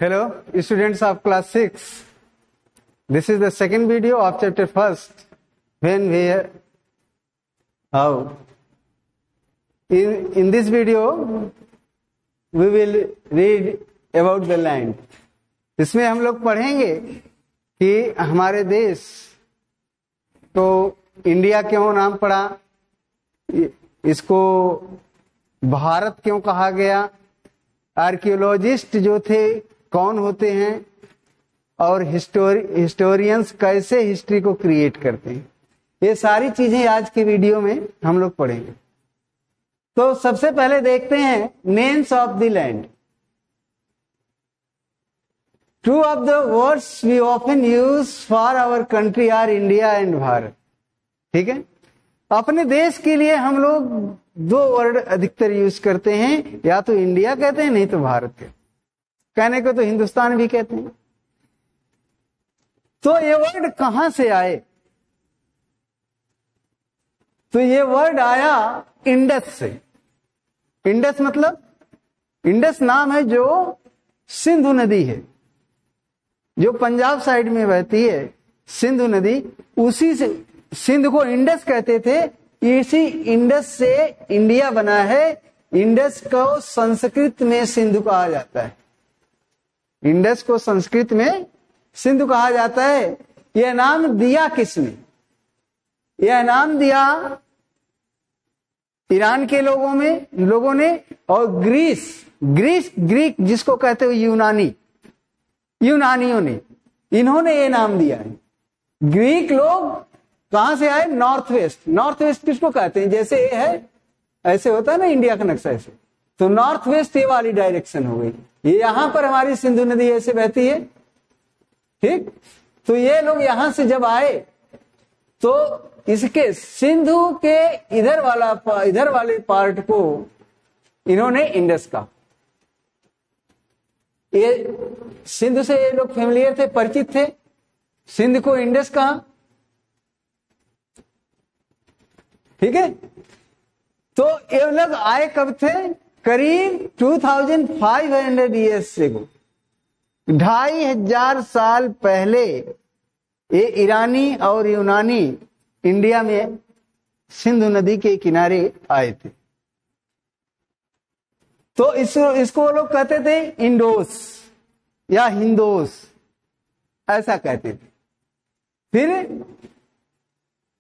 Hello, students of class 6. This is the second video of chapter 1st. When we in this video we will read about the land. इसमें हम लोग पढ़ेंगे कि हमारे देश तो इंडिया क्यों नाम पड़ा, इसको भारत क्यों कहा गया, आर्कियोलॉजिस्ट जो थे कौन होते हैं और हिस्टोरियंस कैसे हिस्ट्री को क्रिएट करते हैं, ये सारी चीजें आज की वीडियो में हम लोग पढ़ेंगे। तो सबसे पहले देखते हैं names of the land. Two of the words we often use for our country are India and Bharat. ठीक है, अपने देश के लिए हम लोग दो वर्ड अधिकतर यूज करते हैं, या तो इंडिया कहते हैं नहीं तो भारत कहते हैं, कहने को तो हिंदुस्तान भी कहते हैं। तो ये वर्ड कहां से आए? तो ये वर्ड आया इंडस से। इंडस मतलब इंडस नाम है जो सिंधु नदी है, जो पंजाब साइड में बहती है सिंधु नदी, उसी से सिंध को इंडस कहते थे। इसी इंडस से इंडिया बना है। इंडस को संस्कृत में सिंधु कहा जाता है। इंडस को संस्कृत में सिंधु कहा जाता है। यह नाम दिया किसने? यह नाम दिया ईरान के लोगों ने और ग्रीक जिसको कहते हो यूनानियों ने, इन्होंने ये नाम दिया है। ग्रीक लोग कहां से आए? North west. नॉर्थ वेस्ट किसको कहते हैं? जैसे ये है ऐसे होता है ना इंडिया का नक्शा, ऐसे तो नॉर्थ वेस्ट ये वाली डायरेक्शन हो गई। ये यहां पर हमारी सिंधु नदी ऐसे बहती है। ठीक, तो ये लोग यहां से जब आए तो इसके सिंधु के इधर वाले पार्ट को इन्होंने इंडस कहा। ये सिंधु से ये लोग फेमिलियर थे, परिचित थे, सिंध को इंडस कहा। ठीक है, तो ये लोग आए कब थे? करीब 2500 ईयर्स से, 2500 साल पहले ये ईरानी और यूनानी इंडिया में सिंधु नदी के किनारे आए थे। तो इसको लोग कहते थे इंडोस या हिंदोस, ऐसा कहते थे। फिर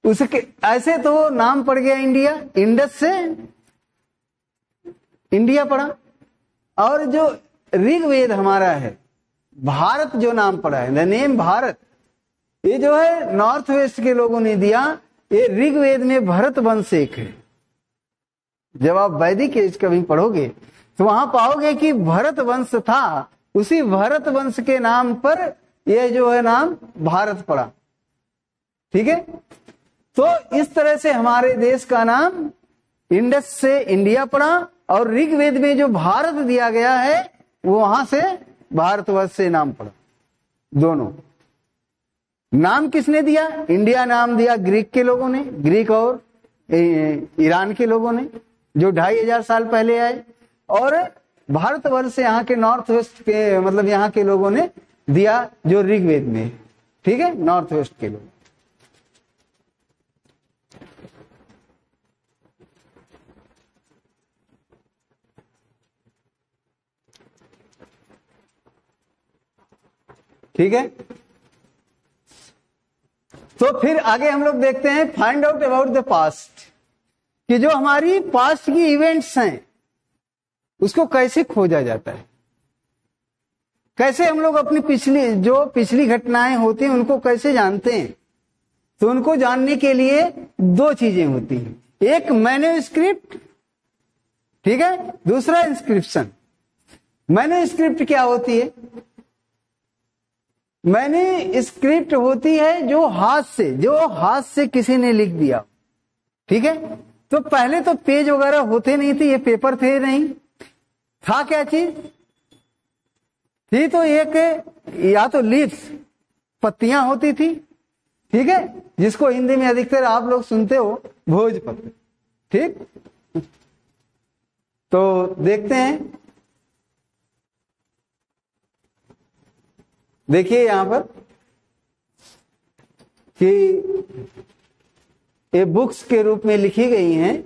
उसके ऐसे तो नाम पड़ गया इंडिया, इंडस से इंडिया पड़ा। और जो ऋग्वेद हमारा है, भारत जो नाम पड़ा है, द नेम भारत, ये जो है नॉर्थ वेस्ट के लोगों ने दिया। ये ऋग्वेद में भरत वंश एक है। जब आप वैदिक एज कभी पढ़ोगे तो वहां पाओगे कि भरत वंश था, उसी भरत वंश के नाम पर यह जो है नाम भारत पड़ा। ठीक है, तो इस तरह से हमारे देश का नाम इंडस से इंडिया पड़ा, और ऋग्वेद में जो भारत दिया गया है वो वहां से भारतवर्ष से नाम पड़ा। दोनों नाम किसने दिया? इंडिया नाम दिया ग्रीक के लोगों ने, ग्रीक और ईरान के लोगों ने, जो 2500 साल पहले आए। और भारतवर्ष से यहाँ के नॉर्थ वेस्ट के मतलब यहाँ के लोगों ने दिया, जो ऋग्वेद में। ठीक है, नॉर्थ वेस्ट के लोग। ठीक है, तो फिर आगे हम लोग देखते हैं find out about the past, कि जो हमारी पास्ट की इवेंट्स हैं उसको कैसे खोजा जाता है, कैसे हम लोग अपनी पिछली घटनाएं होती हैं उनको कैसे जानते हैं। तो उनको जानने के लिए दो चीजें होती हैं, एक मैन्युस्क्रिप्ट, ठीक है, दूसरा इंस्क्रिप्शन। मैन्युस्क्रिप्ट क्या होती है? मैन्युस्क्रिप्ट होती है जो हाथ से किसी ने लिख दिया। ठीक है, तो पहले तो पेज वगैरह होते नहीं थे, ये पेपर थे नहीं, था क्या चीज थी? तो एक या तो लीव्स, पत्तियां होती थी। ठीक है, जिसको हिंदी में अधिकतर आप लोग सुनते हो भोजपत्र। ठीक, तो देखते हैं देखिए यहां पर कि ये बुक्स के रूप में लिखी गई हैं,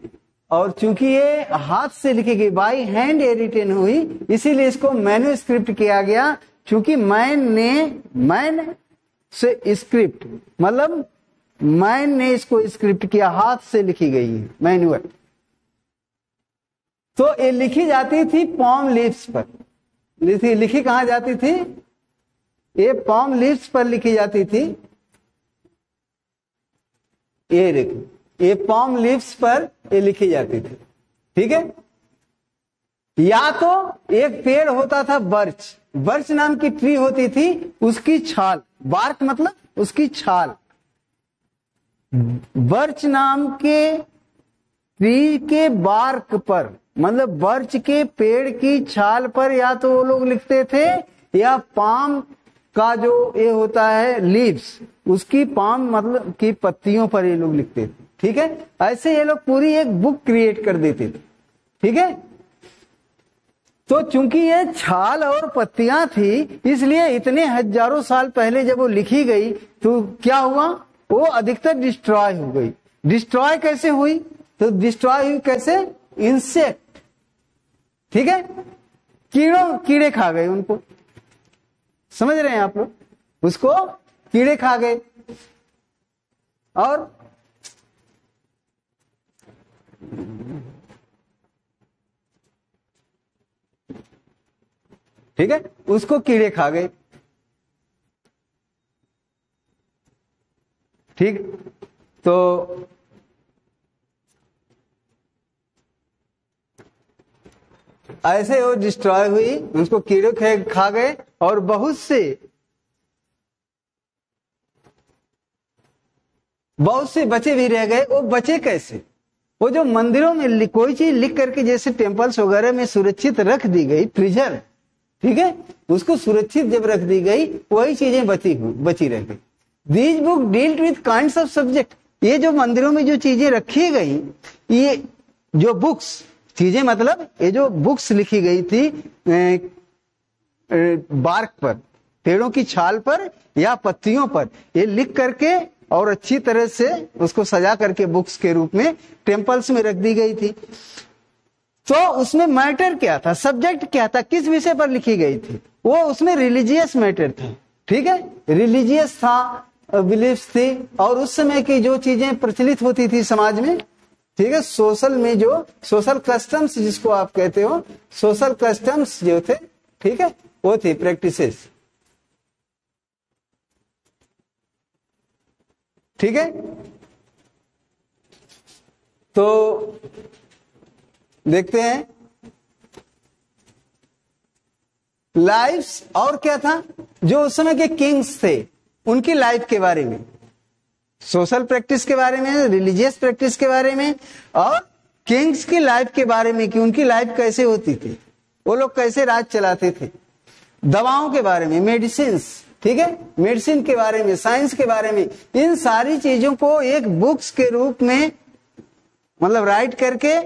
और चूंकि ये हाथ से लिखी गई, बाई हैंड ये रिटेन हुई, इसीलिए इसको मैन्युस्क्रिप्ट किया गया। चूंकि मैन से स्क्रिप्ट मतलब मैन ने इसको स्क्रिप्ट किया, हाथ से लिखी गई है मैनुअल। तो ये लिखी जाती थी पॉम लीव्स पर। लिखी कहां जाती थी? ये पॉम लीव्स पर लिखी जाती थी। ये देखो, ये पॉम लीव्स पर ये लिखी जाती थी, ठीक है। या तो एक पेड़ होता था बर्च, बर्च नाम की ट्री होती थी, उसकी छाल, बार्क मतलब उसकी छाल, बर्च नाम के ट्री के बार्क पर मतलब बर्च के पेड़ की छाल पर या तो वो लोग लिखते थे, या पाम का जो ये होता है लीव्स, उसकी पाम मतलब की पत्तियों पर ये लोग लिखते थे, ठीक है। ऐसे ये लोग पूरी एक बुक क्रिएट कर देते थे, ठीक है। तो चूंकि ये छाल और पत्तियां थी, इसलिए इतने हजारों साल पहले जब वो लिखी गई तो क्या हुआ, वो अधिकतर डिस्ट्रॉय हो गई। डिस्ट्रॉय कैसे हुई? तो डिस्ट्रॉय हुई कैसे? इंसेक्ट, ठीक है, कीड़े खा गए उनको, समझ रहे हैं आप लोग? उसको कीड़े खा गए। और ठीक है, उसको कीड़े खा गए, ठीक। तो ऐसे वो डिस्ट्रॉय हुई, उसको कीड़े खा गए, और बहुत से बचे भी रह गए। वो बचे कैसे? वो जो मंदिरों में कोई चीज लिख करके, जैसे टेम्पल्स वगैरह में सुरक्षित रख दी गई, प्रिजर्व, ठीक है, उसको सुरक्षित जब रख दी गई, वही चीजें बची रह गई। These book dealt with kinds of subject. ये जो मंदिरों में जो चीजें रखी गई, ये जो बुक्स, चीजें मतलब ये जो बुक्स लिखी गई थी बार्क पर, पेड़ों की छाल पर या पत्तियों पर, ये लिख करके और अच्छी तरह से उसको सजा करके बुक्स के रूप में टेम्पल्स में रख दी गई थी। तो उसमें मैटर क्या था, सब्जेक्ट क्या था, किस विषय पर लिखी गई थी? वो उसमें रिलीजियस मैटर था, ठीक है, रिलीजियस था, बिलीफ्स थी, और उस समय की जो चीजें प्रचलित होती थी समाज में, ठीक है, सोशल में जो सोशल कस्टम्स जिसको आप कहते हो, सोशल कस्टम्स जो थे, ठीक है, वो थी प्रैक्टिसेस, ठीक है। तो देखते हैं लाइफ्स, और क्या था, जो उस समय के किंग्स थे उनकी लाइफ के बारे में, सोशल प्रैक्टिस के बारे में, रिलीजियस प्रैक्टिस के बारे में, और किंग्स की लाइफ के बारे में कि उनकी लाइफ कैसे होती थी, वो लोग कैसे राज चलाते थे, दवाओं के बारे में, मेडिसिन्स, ठीक है, मेडिसिन के बारे में, साइंस के बारे में, इन सारी चीजों को एक बुक्स के रूप में मतलब राइट करके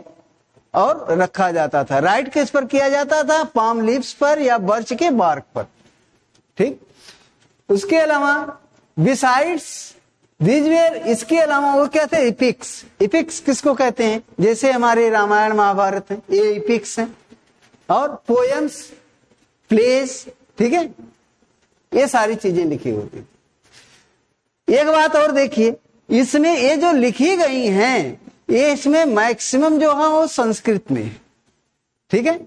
और रखा जाता था। राइट किस पर किया जाता था? पाम लीव्स पर या बर्च के बार्क पर, ठीक। उसके अलावा बिसाइड्स दीज वेयर, इसके अलावा वो क्या थे? इपिक्स। इपिक्स किसको कहते हैं? जैसे हमारे रामायण महाभारत है, ये इपिक्स है। और पोएम्स, प्लेस, ठीक है, ये सारी चीजें लिखी होती। एक बात और देखिए, इसमें ये जो लिखी गई हैं, ये इसमें मैक्सिमम जो है वो संस्कृत में है, ठीक है,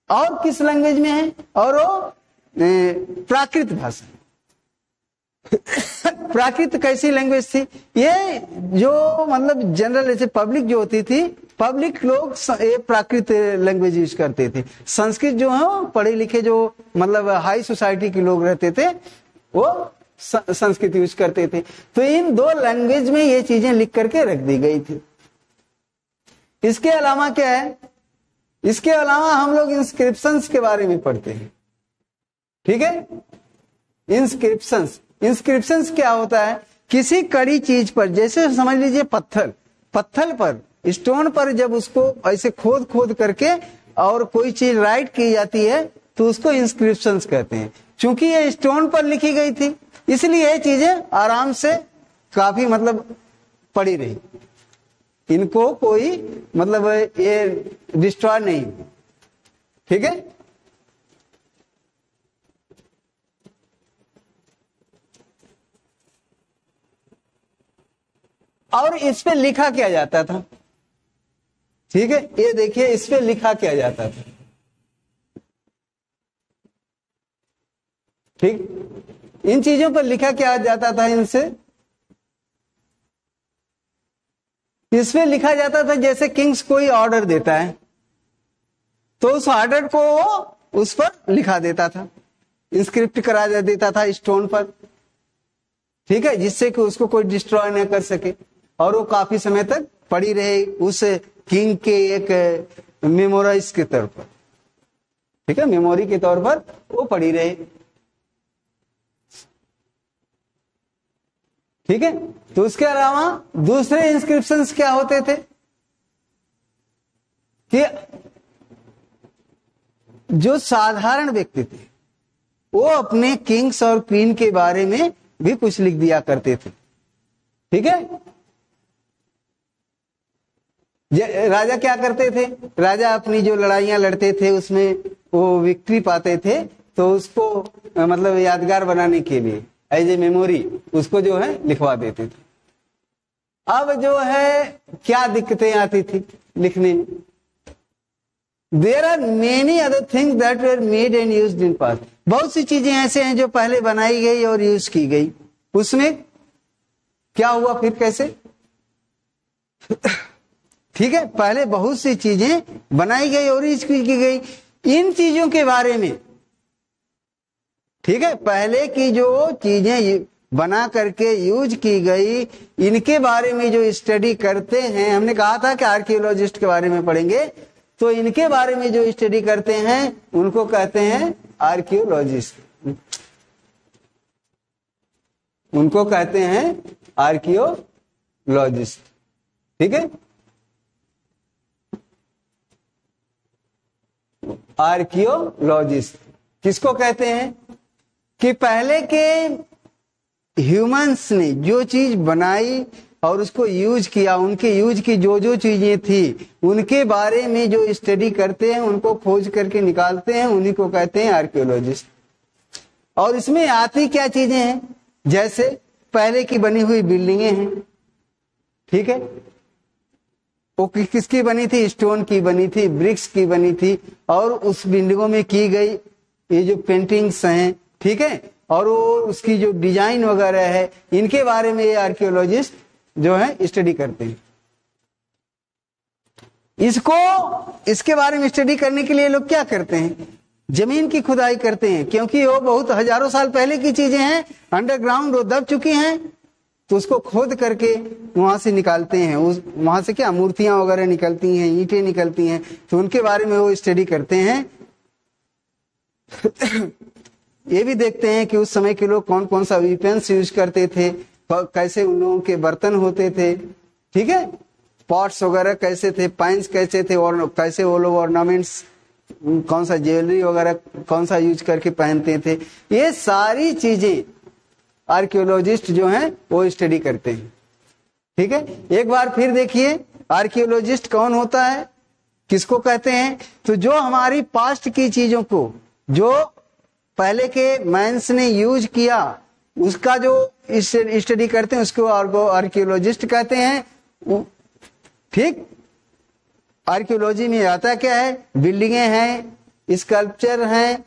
और किस लैंग्वेज में है? और वो प्राकृत भाषा। प्राकृत कैसी लैंग्वेज थी? ये जो मतलब जनरल ऐसे पब्लिक जो होती थी, पब्लिक लोग प्राकृत लैंग्वेज यूज करते थे। संस्कृत जो है पढ़े लिखे जो मतलब हाई सोसाइटी के लोग रहते थे, वो संस्कृत यूज करते थे। तो इन दो लैंग्वेज में ये चीजें लिख करके रख दी गई थी। इसके अलावा क्या है? इसके अलावा हम लोग इंस्क्रिप्शंस के बारे में पढ़ते हैं, ठीक है। इंस्क्रिप्शंस, इंस्क्रिप्शंस क्या होता है? किसी कड़ी चीज पर, जैसे समझ लीजिए पत्थर पर, स्टोन पर जब उसको ऐसे खोद करके और कोई चीज राइट की जाती है तो उसको इंस्क्रिप्शंस कहते हैं। चूंकि ये स्टोन पर लिखी गई थी इसलिए ये चीजें आराम से काफी मतलब पड़ी रही, इनको कोई मतलब ये डिस्ट्रॉय नहीं, ठीक है। और इस पे लिखा क्या जाता था, ठीक है, ये देखिए इस पे लिखा क्या जाता था, ठीक, इन चीजों पर लिखा क्या जाता था, इनसे इस पे लिखा जाता था जैसे किंग्स कोई ऑर्डर देता है तो उस ऑर्डर को उस पर लिखा देता था, इंस्क्रिप्ट करा देता था स्टोन पर, ठीक है, जिससे कि उसको कोई डिस्ट्रॉय न कर सके और वो काफी समय तक पड़ी रहे उस किंग के एक मेमोराइज के तौर पर, ठीक है, मेमोरी के तौर पर वो पड़ी रहे, ठीक है। तो उसके अलावा दूसरे इंस्क्रिप्शंस क्या होते थे कि जो साधारण व्यक्ति थे वो अपने किंग्स और क्वीन के बारे में भी कुछ लिख दिया करते थे, ठीक है। राजा क्या करते थे, राजा अपनी जो लड़ाइयां लड़ते थे उसमें वो विक्ट्री पाते थे तो उसको मतलब यादगार बनाने के लिए एज ए मेमोरी उसको जो है लिखवा देते थे। अब जो है क्या दिक्कतें आती थी लिखने में, there are many other things that were made and used in past, बहुत सी चीजें ऐसे हैं जो पहले बनाई गई और यूज की गई, उसमें क्या हुआ फिर कैसे ठीक है, पहले बहुत सी चीजें बनाई गई और यूज की गई, इन चीजों के बारे में, ठीक है, पहले की जो चीजें बना करके यूज की गई इनके बारे में जो स्टडी करते हैं, हमने कहा था कि आर्कियोलॉजिस्ट के बारे में पढ़ेंगे, तो इनके बारे में जो स्टडी करते हैं उनको कहते हैं आर्कियोलॉजिस्ट, उनको कहते हैं आर्कियोलॉजिस्ट, ठीक है। आर्कियोलॉजिस्ट किसको कहते हैं कि पहले के ह्यूमंस ने जो चीज बनाई और उसको यूज किया, उनके यूज की जो जो चीजें थी उनके बारे में जो स्टडी करते हैं, उनको खोज करके निकालते हैं, उन्हीं को कहते हैं आर्कियोलॉजिस्ट। और इसमें आती क्या चीजें हैं, जैसे पहले की बनी हुई बिल्डिंगें हैं, ठीक है, वो किसकी बनी थी, स्टोन की बनी थी, ब्रिक्स की बनी थी, और उस बिल्डिंगों में की गई ये जो पेंटिंग्स हैं, ठीक है, और वो उसकी जो डिजाइन वगैरह है, इनके बारे में ये आर्कियोलॉजिस्ट जो है स्टडी करते हैं। इसके बारे में स्टडी करने के लिए लोग क्या करते हैं, जमीन की खुदाई करते हैं, क्योंकि वो बहुत हजारों साल पहले की चीजें हैं, अंडरग्राउंड वो दब चुकी हैं, तो उसको खोद करके वहां से निकालते हैं, वहां से क्या मूर्तियां वगैरह निकलती हैं, ईंटें निकलती हैं, तो उनके बारे में वो स्टडी करते हैं। ये भी देखते हैं कि उस समय के लोग कौन कौन सा वेपन्स यूज करते थे, कैसे उन लोगों के बर्तन होते थे, ठीक है, पॉट्स वगैरह कैसे थे, पाइन्स कैसे थे, और कैसे वो लोग ऑर्नामेंट्स, कौन सा ज्वेलरी वगैरह कौन सा यूज करके पहनते थे, ये सारी चीजें आर्कियोलॉजिस्ट जो हैं वो स्टडी करते हैं, ठीक है। एक बार फिर देखिए आर्कियोलॉजिस्ट कौन होता है, किसको कहते हैं, तो जो हमारी पास्ट की चीजों को, जो पहले के मैंस ने यूज किया, उसका जो स्टडी करते हैं उसको आर्कियोलॉजिस्ट कहते हैं, ठीक। आर्कियोलॉजी में आता क्या है, बिल्डिंगें हैं, स्कल्पचर हैं,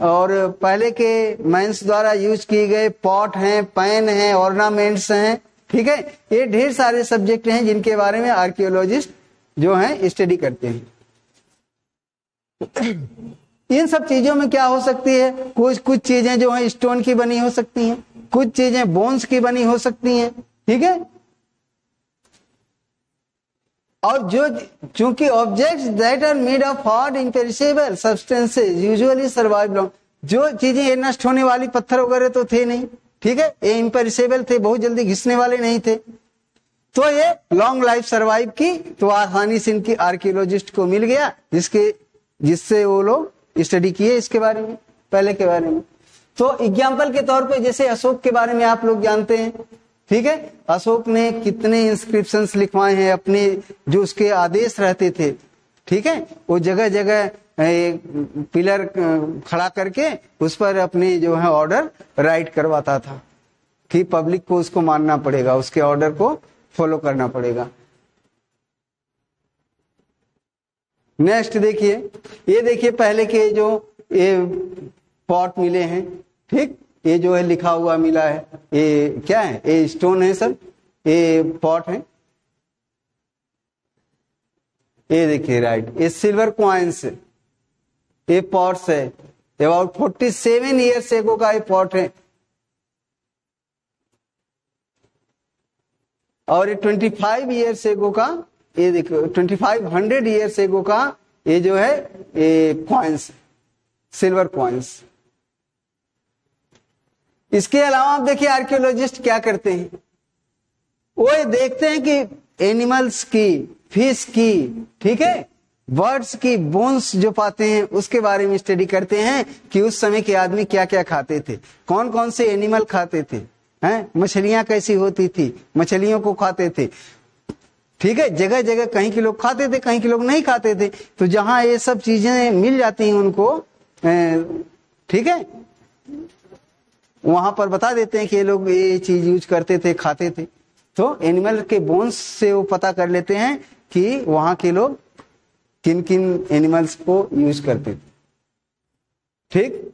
और पहले के मैंस द्वारा यूज किए गए पॉट हैं, पैन हैं, ऑर्नामेंट्स हैं, ठीक है, ये ढेर सारे सब्जेक्ट हैं जिनके बारे में आर्कियोलॉजिस्ट जो हैं स्टडी करते हैं। इन सब चीजों में क्या हो सकती है, कुछ चीजें जो हैं स्टोन की बनी हो सकती हैं, कुछ चीजें बोन्स की बनी हो सकती हैं, ठीक है। और जो चूंकि objects that are made of hard imperishable substances usually survive long, जो चीजें ये नष्ट होने वाली पत्थर वगैरह तो थे नहीं, ठीक है, ये इम्पेरिशेबल थे, बहुत जल्दी घिसने वाले नहीं थे, तो ये लॉन्ग लाइफ सर्वाइव की, तो आसानी से इनकी आर्कियोलॉजिस्ट को मिल गया जिससे वो लोग स्टडी किए इसके बारे में, पहले के बारे में। तो एग्जाम्पल के तौर पे जैसे अशोक के बारे में आप लोग जानते हैं, ठीक है, अशोक ने कितने इंस्क्रिप्शंस लिखवाए हैं अपने, जो उसके आदेश रहते थे, ठीक है, वो जगह जगह पिलर खड़ा करके उस पर अपने जो है ऑर्डर राइट करवाता था कि पब्लिक को उसको मानना पड़ेगा, उसके ऑर्डर को फॉलो करना पड़ेगा। नेक्स्ट देखिए, ये देखिए पहले के जो ये पॉट मिले हैं, ठीक, ये जो है लिखा हुआ मिला है, ये क्या है, ये स्टोन है सर, ये पॉट है, ये देखिए राइट, ये सिल्वर कॉइन्स, ये पॉट्स है, अबाउट 47 ईयर्स एगो का ये पॉट है, और ये 25 ईयर्स एगो का, ये देखो 2500 ईयर्स एगो का ये जो है ये कॉइन्स, सिल्वर कॉइन्स। इसके अलावा आप देखिए आर्कियोलॉजिस्ट क्या करते हैं, वो ये देखते हैं कि एनिमल्स की, फिश की, ठीक है, बर्ड्स की बोन्स जो पाते हैं उसके बारे में स्टडी करते हैं कि उस समय के आदमी क्या क्या खाते थे, कौन कौन से एनिमल खाते थे, हैं, मछलियां कैसी होती थी, मछलियों को खाते थे, ठीक है, जगह जगह कहीं के लोग खाते थे, कहीं के लोग नहीं खाते थे। तो जहां ये सब चीजें मिल जाती हैं उनको, ठीक है, वहां पर बता देते हैं कि ये लोग ये चीज यूज करते थे, खाते थे। तो एनिमल के बोन्स से वो पता कर लेते हैं कि वहां के लोग किन किन एनिमल्स को यूज करते थे, ठीक।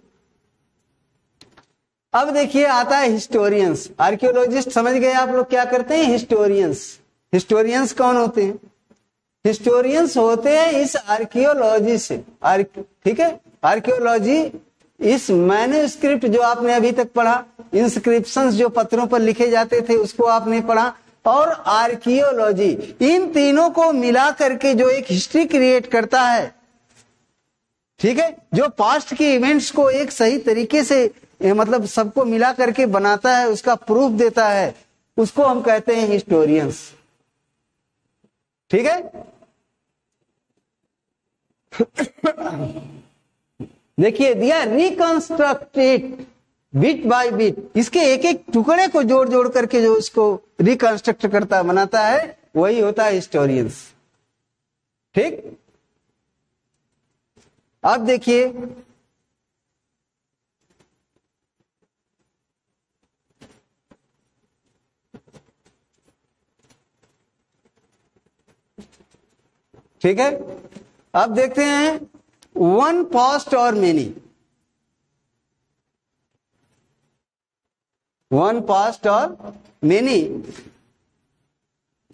अब देखिए आता है हिस्टोरियंस। आर्कियोलॉजिस्ट समझ गए आप लोग क्या करते हैं, हिस्टोरियंस। हिस्टोरियंस कौन होते हैं, हिस्टोरियंस होते हैं इस आर्कियोलॉजी से, ठीक है, आर्कियोलॉजी इस मैन्युस्क्रिप्ट जो आपने अभी तक पढ़ा, इंस्क्रिप्शंस जो पत्रों पर लिखे जाते थे उसको आपने पढ़ा, और आर्कियोलॉजी, इन तीनों को मिला करके जो एक हिस्ट्री क्रिएट करता है, ठीक है, जो पास्ट के इवेंट्स को एक सही तरीके से मतलब सबको मिला करके बनाता है, उसका प्रूफ देता है, उसको हम कहते हैं हिस्टोरियंस, ठीक है। देखिए दिया रिकंस्ट्रक्टेड बिट बाय बिट, इसके एक एक टुकड़े को जोड़ जोड़ करके जो इसको रिकंस्ट्रक्ट करता बनाता है वही होता है हिस्टोरियंस, ठीक। अब देखिए ठीक है, अब देखते हैं वन पास्ट और मेनी, वन पास्ट और मेनी।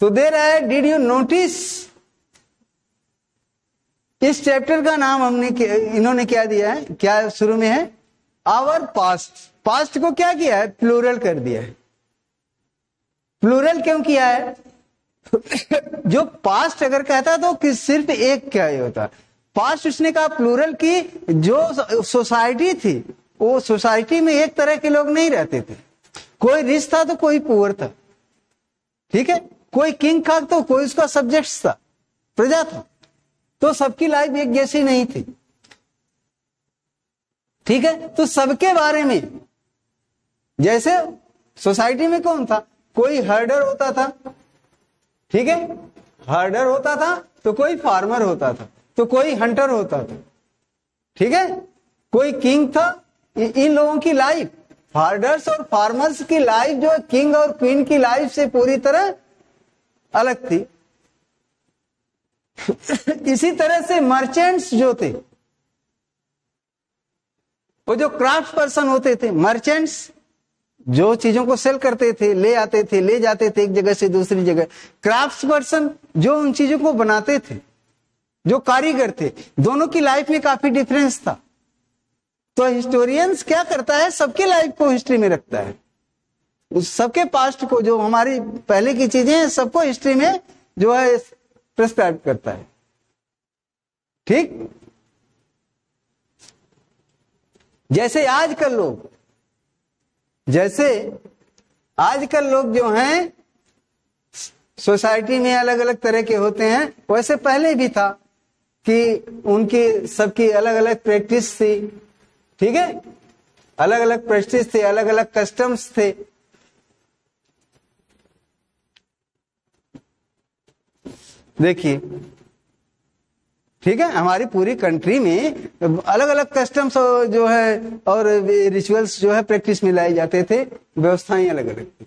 तो दे रहा है, डिड यू नोटिस, इस चैप्टर का नाम इन्होंने क्या दिया है, क्या शुरू में है, आवर पास्ट। पास्ट को क्या किया है, प्लूरल कर दिया है। प्लूरल क्यों किया है, जो पास्ट अगर कहता तो कि सिर्फ एक क्या ही होता, पास्ट उसने कहा प्लूरल की, जो सोसाइटी थी वो सोसाइटी में एक तरह के लोग नहीं रहते थे, कोई रिच था तो कोई पुअर था, ठीक है, कोई किंग था तो कोई उसका सब्जेक्ट्स था, प्रजा था, तो सबकी लाइफ एक जैसी नहीं थी, ठीक है। तो सबके बारे में, जैसे सोसाइटी में कौन था, कोई हर्डर होता था, ठीक है, हर्डर होता था, तो कोई फार्मर होता था, तो कोई हंटर होता था, ठीक है, कोई किंग था। इन लोगों की लाइफ, हर्डर्स और फार्मर्स की लाइफ जो है किंग और क्वीन की लाइफ से पूरी तरह अलग थी। इसी तरह से मर्चेंट्स जो थे, वो जो क्राफ्ट पर्सन होते थे, मर्चेंट्स जो चीजों को सेल करते थे, ले आते थे, ले जाते थे एक जगह से दूसरी जगह, क्राफ्ट पर्सन जो उन चीजों को बनाते थे, जो कारीगर थे, दोनों की लाइफ में काफी डिफरेंस था। तो हिस्टोरियंस क्या करता है, सबके लाइफ को हिस्ट्री में रखता है, उस सबके पास्ट को, जो हमारी पहले की चीजें हैं सबको हिस्ट्री में जो है प्रिस्क्राइब करता है, ठीक। जैसे आजकल लोग जो हैं सोसाइटी में अलग अलग तरह के होते हैं, वैसे पहले भी था कि उनकी सबकी अलग अलग प्रैक्टिस थी, ठीक है। अलग अलग प्रेस्टीज थे, अलग अलग कस्टम्स थे। देखिए, ठीक है, हमारी पूरी कंट्री में अलग अलग कस्टम्स जो है और रिचुअल्स जो है प्रैक्टिस में लाए जाते थे, व्यवस्थाएं अलग अलग थी।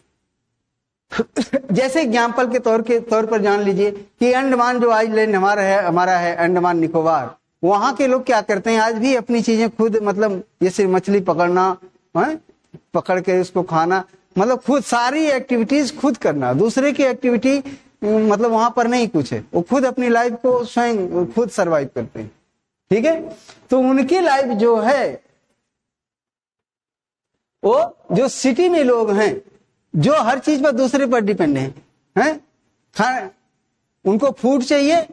जैसे एग्जाम्पल के तौर पर जान लीजिए कि अंडमान जो आइलैंड हमारा है अंडमान निकोबार, वहां के लोग क्या करते हैं आज भी अपनी चीजें खुद, मतलब जैसे मछली पकड़ना, पकड़ के उसको खाना, मतलब खुद सारी एक्टिविटीज खुद करना, दूसरे की एक्टिविटी मतलब वहां पर नहीं कुछ है, वो खुद अपनी लाइफ को स्वयं खुद सरवाइव करते हैं। ठीक है, तो उनकी लाइफ जो है वो जो सिटी में लोग हैं जो हर चीज पर दूसरे पर डिपेंड हैं, उनको फूड चाहिए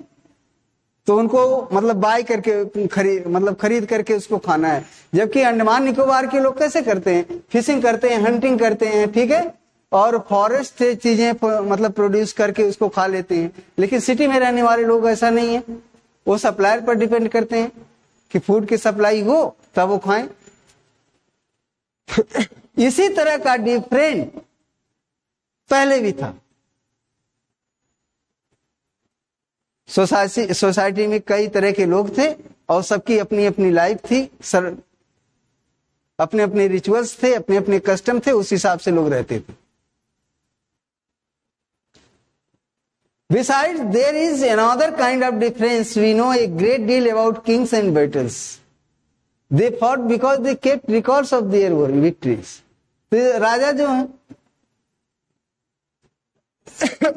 तो उनको मतलब बाय करके खरीद करके उसको खाना है। जबकि अंडमान निकोबार के लोग कैसे करते हैं, फिशिंग करते हैं, हंटिंग करते हैं, ठीक है, और फॉरेस्ट से चीजें मतलब प्रोड्यूस करके उसको खा लेते हैं। लेकिन सिटी में रहने वाले लोग ऐसा नहीं है, वो सप्लायर पर डिपेंड करते हैं कि फूड की सप्लाई हो तब वो खाएं। इसी तरह का डिफरेंट पहले भी था। सोसाइटी में कई तरह के लोग थे और सबकी अपनी अपनी लाइफ थी, अपने अपने रिचुअल्स थे, अपने अपने कस्टम थे, उस हिसाब से लोग रहते थे। Besides, there is another kind of difference. We know a great deal about kings and battles. They fought because they kept records of their victories. तो राजा जो है,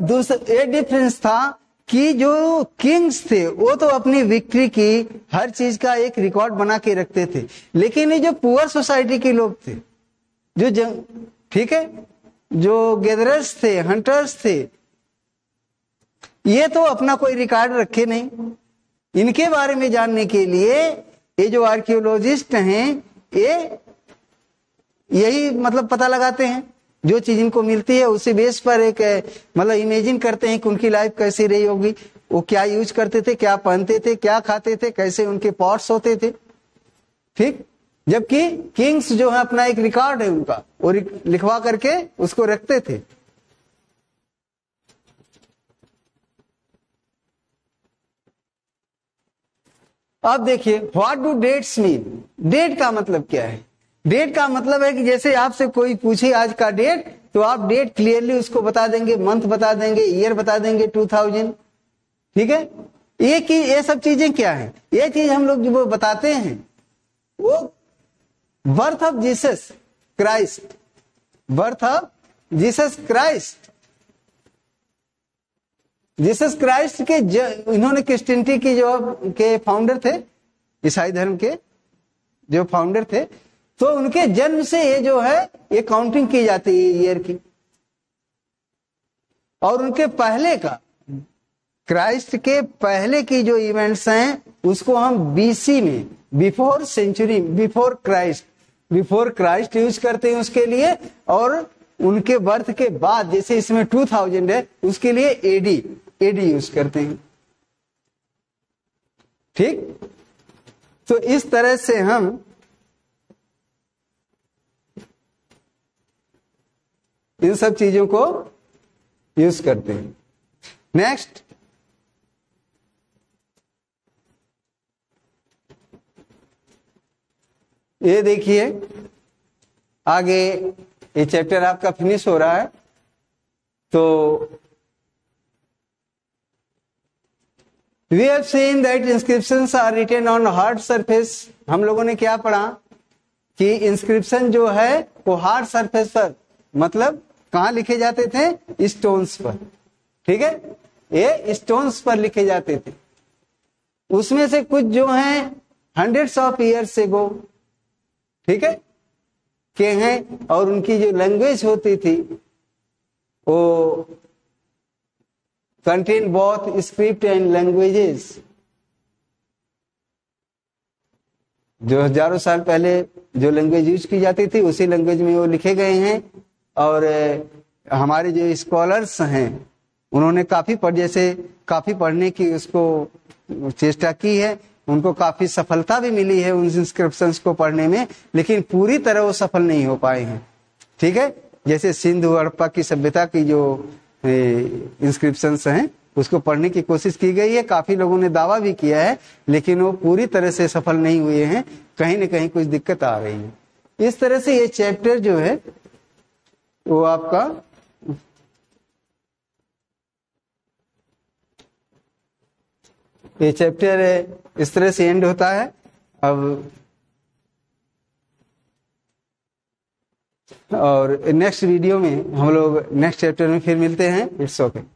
दूसरा एक डिफरेंस था कि जो किंग्स थे वो तो अपनी विक्ट्री की हर चीज का एक रिकॉर्ड बना के रखते थे। लेकिन ये जो पुअर सोसाइटी के लोग थे, जो ठीक है, जो गैदरर्स थे, हंटर्स थे, ये तो अपना कोई रिकॉर्ड रखे नहीं। इनके बारे में जानने के लिए ये जो आर्कियोलॉजिस्ट हैं ये यही मतलब पता लगाते हैं, जो चीज इनको मिलती है उसी बेस पर एक मतलब इमेजिन करते हैं कि उनकी लाइफ कैसी रही होगी, वो क्या यूज करते थे, क्या पहनते थे, क्या खाते थे, कैसे उनके पॉट्स होते थे। ठीक, जबकि किंग्स जो है अपना एक रिकॉर्ड है उनका, वो लिखवा करके उसको रखते थे। अब देखिए, what do dates mean? Date का मतलब क्या है? डेट का मतलब है कि जैसे आपसे कोई पूछे आज का डेट, तो आप डेट क्लियरली उसको बता देंगे, मंथ बता देंगे, ईयर बता देंगे, 2000। ठीक है, ये सब चीजें क्या है? ये चीज हम लोग जो बताते हैं वो birth of Jesus Christ, birth of Jesus Christ. Jesus Christ के इन्होंने क्रिश्चियनिटी की जो के फाउंडर थे, ईसाई धर्म के जो फाउंडर थे, तो उनके जन्म से ये जो है ये काउंटिंग की जाती है ईयर की। और उनके पहले का, क्राइस्ट के पहले की जो इवेंट्स हैं उसको हम बीसी में, before century, before Christ use करते हैं उसके लिए। और उनके बर्थ के बाद, जैसे इसमें 2000 है, उसके लिए एडी यूज करते हैं। ठीक, तो इस तरह से हम इन सब चीजों को यूज करते हैं। नेक्स्ट, ये देखिए, आगे ये चैप्टर आपका फिनिश हो रहा है। तो we have seen that inscriptions are written on hard surface. हम लोगों ने क्या पढ़ा कि इंस्क्रिप्शन जो है वो हार्ड सरफेस पर, मतलब कहां लिखे जाते थे? स्टोन्स पर। ठीक है, ये स्टोन्स पर लिखे जाते थे। उसमें से कुछ जो हैं हंड्रेड्स ऑफ ईयर्स एगो, ठीक है, के हैं, और उनकी जो लैंग्वेज होती थी वो contain both script and languages. जो हजारों साल पहले जो लैंग्वेज यूज की जाती थी उसी लैंग्वेज में वो लिखे गए हैं। और हमारे जो स्कॉलर्स हैं उन्होंने काफी पढ़ने की उसको चेष्टा की है। उनको काफी सफलता भी मिली है उन इंस्क्रिप्शंस को पढ़ने में, लेकिन पूरी तरह वो सफल नहीं हो पाए हैं। ठीक है, जैसे सिंधु हड़प्पा की सभ्यता की जो इंस्क्रिप्शंस हैं उसको पढ़ने की कोशिश की गई है, काफी लोगों ने दावा भी किया है, लेकिन वो पूरी तरह से सफल नहीं हुए हैं, कहीं न कहीं कुछ दिक्कत आ रही है। इस तरह से ये चैप्टर जो है वो आपका ये चैप्टर इस तरह से एंड होता है। अब और नेक्स्ट वीडियो में हम लोग नेक्स्ट चैप्टर में फिर मिलते हैं। It's okay.